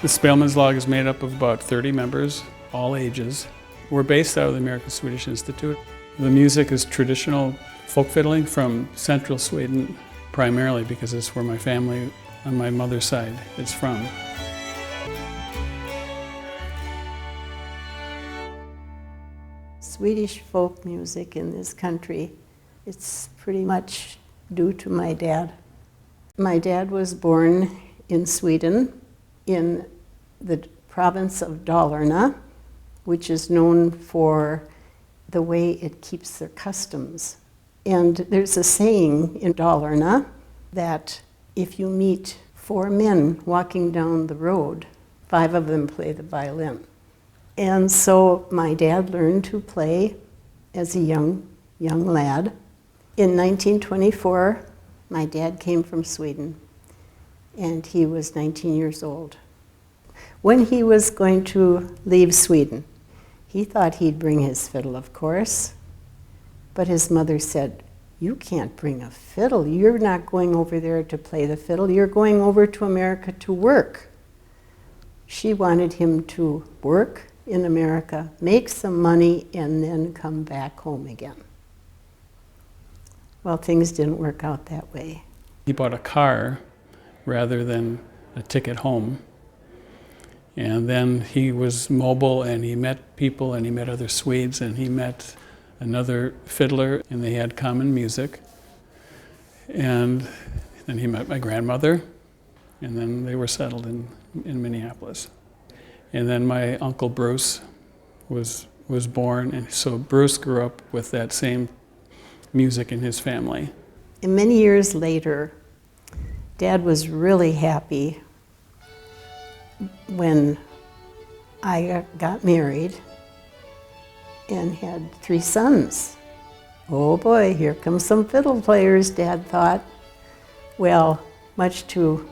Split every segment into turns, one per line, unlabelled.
The Spelmanslag is made up of about 30 members, all ages. We're based out of the American Swedish Institute. The music is traditional folk fiddling from central Sweden, primarily because it's where my family on my mother's side is from.
Swedish folk music in this country, it's pretty much due to my dad. My dad was born in Sweden, in the province of Dahlin, which is known for the way it keeps their customs. And there's a saying in Dahlin that if you meet 4 men walking down the road, 5 of them play the violin. And so my dad learned to play as a young lad. In 1924, my dad came from Sweden, and he was 19 years old. When he was going to leave Sweden, he thought he'd bring his fiddle, of course, but his mother said, "You can't bring a fiddle. You're not going over there to play the fiddle. You're going over to America to work." She wanted him to work in America, make some money, and then come back home again. Well, things didn't work out that way.
He bought a car rather than a ticket home. And then he was mobile, and he met people, and he met other Swedes, and he met another fiddler, and they had common music. And then he met my grandmother, and then they were settled in Minneapolis. And then my uncle Bruce was born, and so Bruce grew up with that same music in his family.
And many years later, Dad was really happy when I got married and had 3 sons. Oh boy, here come some fiddle players, Dad thought. Well, much to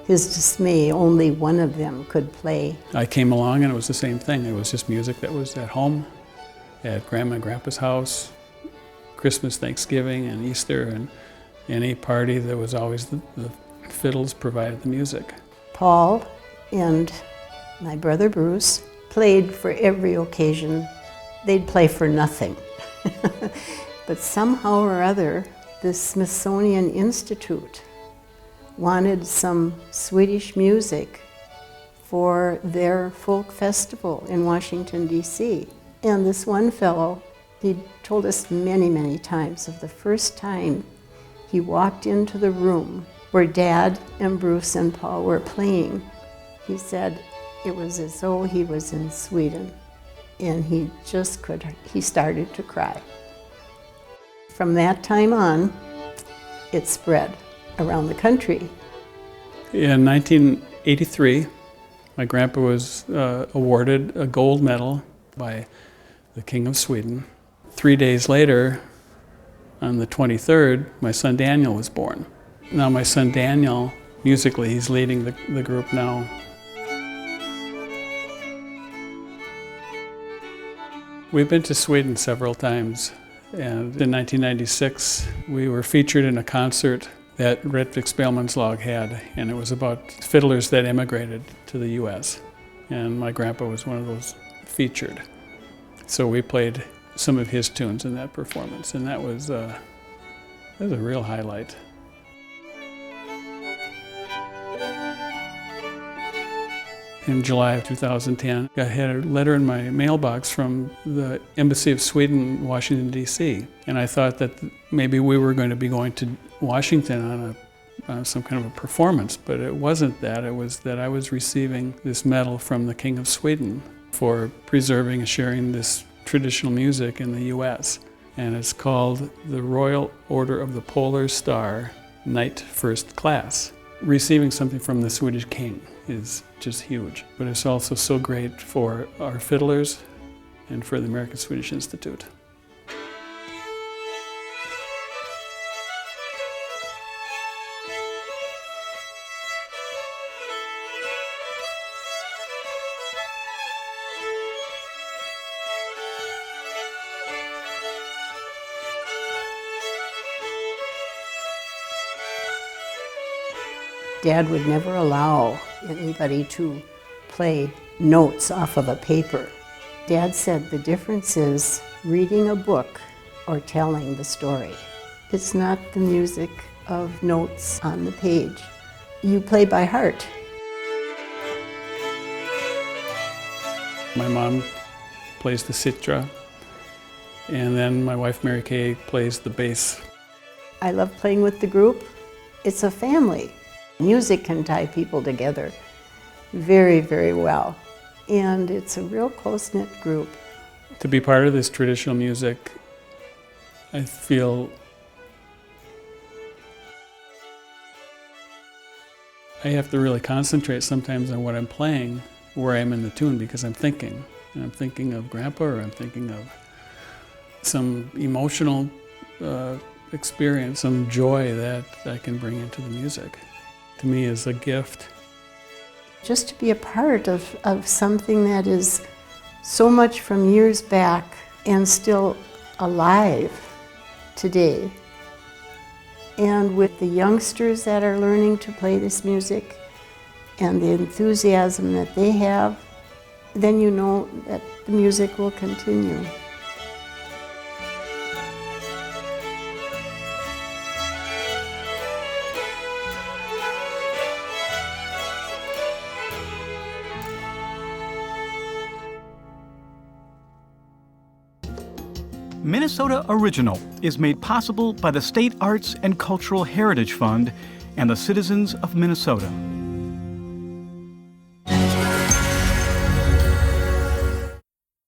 his dismay, only one of them could play.
I came along and it was the same thing. It was just music that was at home, at Grandma and Grandpa's house, Christmas, Thanksgiving, and Easter, and any party, there was always the fiddles provided the music.
Paul and my brother Bruce played for every occasion. They'd play for nothing. But somehow or other, the Smithsonian Institute wanted some Swedish music for their folk festival in Washington, D.C. And this one fellow, he told us many, many times of the first time he walked into the room where Dad and Bruce and Paul were playing. He said it was as though he was in Sweden, and he started to cry. From that time on, it spread around the country.
In 1983, my grandpa was awarded a gold medal by the King of Sweden. 3 days later, on the 23rd, my son Daniel was born. Now my son Daniel, musically, he's leading the group now. We've been to Sweden several times, and in 1996 we were featured in a concert that Rättvikarnas had, and it was about fiddlers that immigrated to the U.S. And my grandpa was one of those featured. So we played some of his tunes in that performance, and that was a real highlight. In July of 2010, I had a letter in my mailbox from the Embassy of Sweden, Washington, D.C. And I thought that maybe we were going to be going to Washington on some kind of a performance, but it wasn't that. It was that I was receiving this medal from the King of Sweden for preserving and sharing this traditional music in the U.S. And it's called the Royal Order of the Polar Star, Knight First Class. Receiving something from the Swedish king is just huge, but it's also so great for our fiddlers and for the American Swedish Institute.
Dad would never allow anybody to play notes off of a paper. Dad said the difference is reading a book or telling the story. It's not the music of notes on the page. You play by heart.
My mom plays the citra, and then my wife Mary Kay plays the bass.
I love playing with the group. It's a family. Music can tie people together very, very well. And it's a real close-knit group.
To be part of this traditional music, I feel I have to really concentrate sometimes on what I'm playing, where I am in the tune, because I'm thinking. And I'm thinking of Grandpa, or I'm thinking of some emotional experience, some joy that I can bring into the music. To me is a gift.
Just to be a part of something that is so much from years back and still alive today. And with the youngsters that are learning to play this music and the enthusiasm that they have, then you know that the music will continue.
Minnesota Original is made possible by the State Arts and Cultural Heritage Fund and the citizens of Minnesota.